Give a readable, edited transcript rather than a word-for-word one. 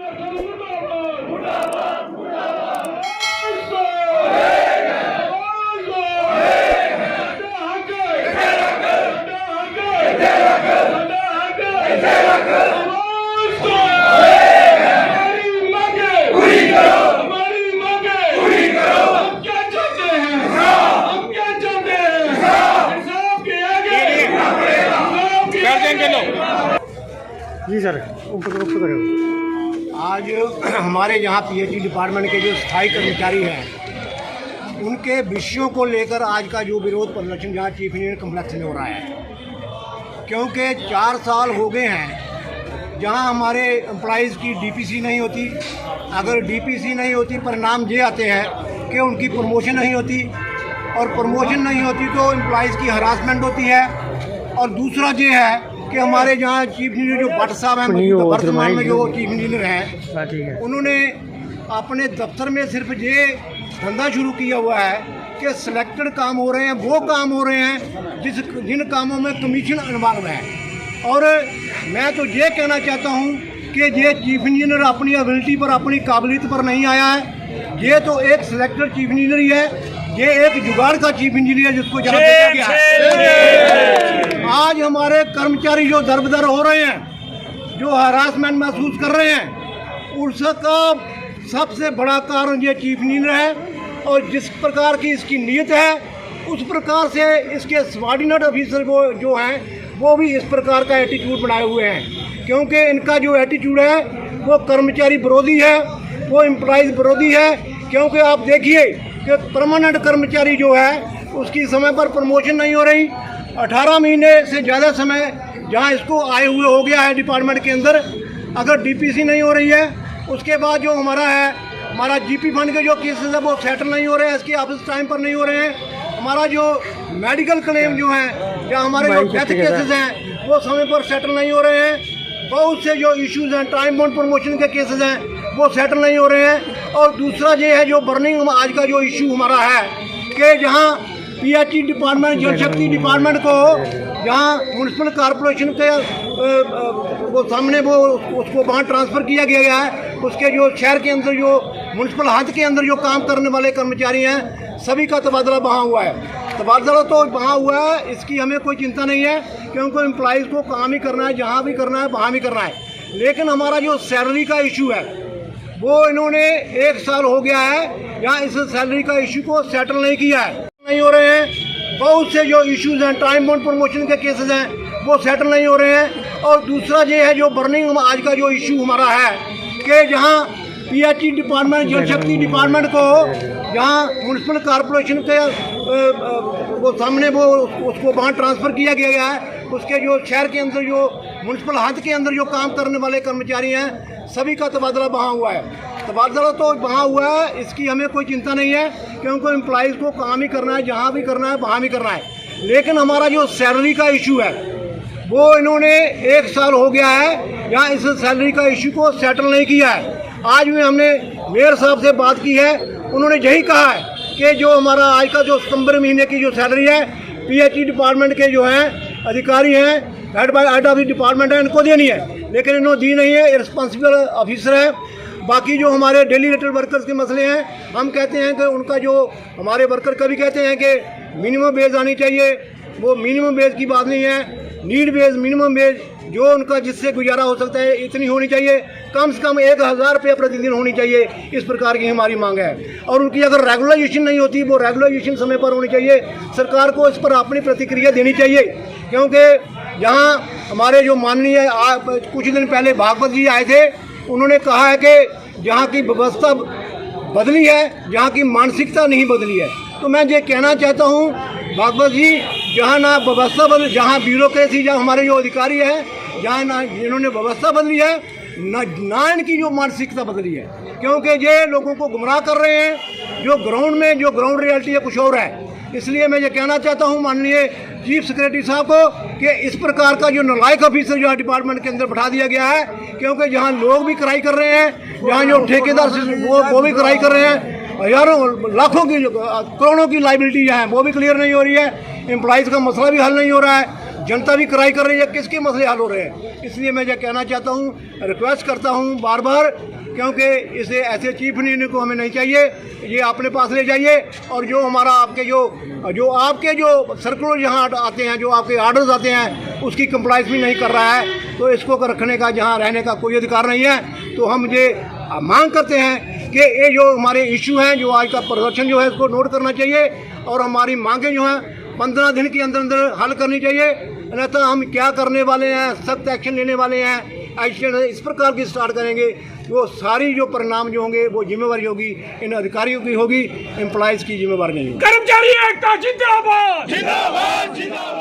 जी sir, आज हमारे यहाँ पीएचई डिपार्टमेंट के जो स्थायी कर्मचारी हैं उनके विषयों को लेकर आज का जो विरोध प्रदर्शन यहाँ चीफ इंजीनियर कम्प्लेक्स में हो रहा है, क्योंकि 4 साल हो गए हैं जहाँ हमारे एम्प्लॉइज़ की डीपीसी नहीं होती। अगर डीपीसी नहीं होती परिणाम ये आते हैं कि उनकी प्रमोशन नहीं होती, और प्रमोशन नहीं होती तो एम्प्लॉइज़ की हरासमेंट होती है। और दूसरा ये है कि हमारे यहाँ चीफ इंजीनियर जो भट्ट साहब हैं, वर्तमान में जो चीफ इंजीनियर हैं, उन्होंने अपने दफ्तर में सिर्फ ये धंधा शुरू किया हुआ है कि सिलेक्टेड काम हो रहे हैं, वो काम हो रहे हैं जिन कामों में कमीशन इन्वॉल्व है। और मैं तो ये कहना चाहता हूँ कि ये चीफ इंजीनियर अपनी एबिलिटी पर, अपनी काबिलियत पर नहीं आया है। ये तो एक सिलेक्टेड चीफ इंजीनियर ही है, ये एक जुगाड़ का चीफ इंजीनियर जिसको जहाँ देखा गया है। आज हमारे कर्मचारी जो दरबदर हो रहे हैं, जो हरासमेंट महसूस कर रहे हैं, उसका सबसे बड़ा कारण ये चीफ इंजीनियर है। और जिस प्रकार की इसकी नीयत है उस प्रकार से इसके सबॉर्डिनेट ऑफिसर को जो हैं वो भी इस प्रकार का एटीट्यूड बनाए हुए हैं, क्योंकि इनका जो एटीट्यूड है वो कर्मचारी विरोधी है, वो एम्प्लॉइज विरोधी है। क्योंकि आप देखिए कि परमानेंट कर्मचारी जो है उसकी समय पर प्रमोशन नहीं हो रही। 18 महीने से ज़्यादा समय जहां इसको आए हुए हो गया है डिपार्टमेंट के अंदर, अगर डीपीसी नहीं हो रही है, उसके बाद जो हमारा जीपी फंड के जो केसेस है वो सेटल नहीं हो रहे हैं, इसके ऑफिस टाइम पर नहीं हो रहे हैं। हमारा जो मेडिकल क्लेम जो है या हमारे जो डेथ केसेस हैं वो समय पर सेटल नहीं हो रहे हैं। बहुत से जो इश्यूज़ हैं, टाइम बाउंड प्रमोशन के केसेस हैं वो सेटल नहीं हो रहे हैं। और दूसरा ये है जो बर्निंग आज का जो इशू हमारा है कि जहाँ पीएचई डिपार्टमेंट, जल शक्ति डिपार्टमेंट को जहाँ म्यूनसिपल कॉरपोरेशन के वो सामने वो उसको वहाँ ट्रांसफ़र किया गया है, उसके जो शहर के अंदर जो म्यूनसिपल हद के अंदर जो काम करने वाले कर्मचारी हैं सभी का तबादला वहाँ हुआ है। तबादला तो वहाँ हुआ है, इसकी हमें कोई चिंता नहीं है, क्योंकि एम्प्लॉइज़ को काम ही करना है, जहाँ भी करना है वहाँ भी करना है। लेकिन हमारा जो सैलरी का इशू है वो इन्होंने 1 साल हो गया है यहाँ इस सैलरी का इशू को सेटल नहीं किया है, नहीं हो रहे हैं। बहुत से जो इश्यूज़ हैं, टाइम बाउंड प्रमोशन के केसेस हैं वो सेटल नहीं हो रहे हैं। और दूसरा ये है जो बर्निंग आज का जो इशू हमारा है कि जहाँ पीएचई डिपार्टमेंट, जल शक्ति डिपार्टमेंट को जहाँ म्यूनसिपल कॉरपोरेशन के वो सामने वो उसको वहाँ ट्रांसफ़र किया गया है, उसके जो शहर के अंदर जो म्यूनसिपल हद के अंदर जो काम करने वाले कर्मचारी हैं सभी का तबादला वहाँ हुआ है। तबादला तो वहाँ हुआ है, इसकी हमें कोई चिंता नहीं है, क्योंकि एम्प्लॉइज़ को काम ही करना है, जहाँ भी करना है वहाँ भी करना है। लेकिन हमारा जो सैलरी का इशू है वो इन्होंने 1 साल हो गया है यहाँ इस सैलरी का इशू को सेटल नहीं किया है। आज भी हमने मेयर साहब से बात की है, उन्होंने यही कहा है कि जो हमारा आज का जो सितंबर महीने की जो सैलरी है पीएचई डिपार्टमेंट के जो हैं अधिकारी हैं, हेड ऑफ डिपार्टमेंट है, इनको देनी है, लेकिन इन्होंने दी नहीं है। रिस्पॉन्सिबल ऑफिसर है। बाकी जो हमारे डेली रेटेड वर्कर्स के मसले हैं, हम कहते हैं कि उनका जो हमारे वर्कर कभी कहते हैं कि मिनिमम वेज आनी चाहिए, वो मिनिमम वेज की बात नहीं है, नीड वेज, मिनिमम वेज जो उनका जिससे गुजारा हो सकता है इतनी होनी चाहिए, कम से कम 1000 रुपये प्रतिदिन होनी चाहिए, इस प्रकार की हमारी मांग है। और उनकी अगर रेगुलराइजेशन नहीं होती, वो रेगुलराइजेशन समय पर होनी चाहिए। सरकार को इस पर अपनी प्रतिक्रिया देनी चाहिए, क्योंकि यहाँ हमारे जो माननीय कुछ दिन पहले भागवत जी आए थे, उन्होंने कहा है कि जहाँ की व्यवस्था बदली है, जहाँ की मानसिकता नहीं बदली है। तो मैं ये कहना चाहता हूँ भागवत जी, जहाँ ना व्यवस्था बदली, जहाँ ब्यूरोक्रेसी, जहाँ हमारे जो अधिकारी हैं, जहाँ ना इन्होंने व्यवस्था बदली है, ना इनकी जो मानसिकता बदली है, क्योंकि ये लोगों को गुमराह कर रहे हैं। जो ग्राउंड में जो ग्राउंड रियलिटी है कुछ और है। इसलिए मैं ये कहना चाहता हूँ माननीय चीफ सेक्रेटरी साहब को कि इस प्रकार का जो नालायक ऑफिसर जो डिपार्टमेंट के अंदर बैठा दिया गया है, क्योंकि जहाँ लोग भी कराई कर रहे हैं, जहाँ जो ठेकेदार वो भी कराई कर रहे हैं, हजारों लाखों की करोड़ों की लाइबिलिटी है वो भी क्लियर नहीं हो रही है, एम्प्लॉइज़ का मसला भी हल नहीं हो रहा है। जनता भी कराई कर रही है, किसके मसले हल हो रहे हैं। इसलिए मैं ये कहना चाहता हूँ, रिक्वेस्ट करता हूँ बार बार, क्योंकि इसे ऐसे चीफ मिनिस्टर को हमें नहीं चाहिए। ये अपने पास ले जाइए और जो हमारा आपके जो सर्कुलर यहाँ आते हैं, जो आपके आर्डर्स आते हैं, उसकी कंप्लाइंस भी नहीं कर रहा है, तो इसको रखने का, जहाँ रहने का कोई अधिकार नहीं है। तो हम ये मांग करते हैं कि ये जो हमारे इशू हैं, जो आज का प्रदर्शन जो है, इसको नोट करना चाहिए और हमारी मांगें जो हैं 15 दिन के अंदर अंदर हल करनी चाहिए। अन्यथा हम क्या करने वाले हैं, सख्त एक्शन लेने वाले हैं। एक्शन इस प्रकार की स्टार्ट करेंगे, वो सारी जो परिणाम जो होंगे वो जिम्मेवारी होगी इन अधिकारियों की होगी, एम्प्लॉयज़ की जिम्मेवारी नहीं होगी। कर्मचारी एकता जिंदाबाद जिंदाबाद जिंदाबाद।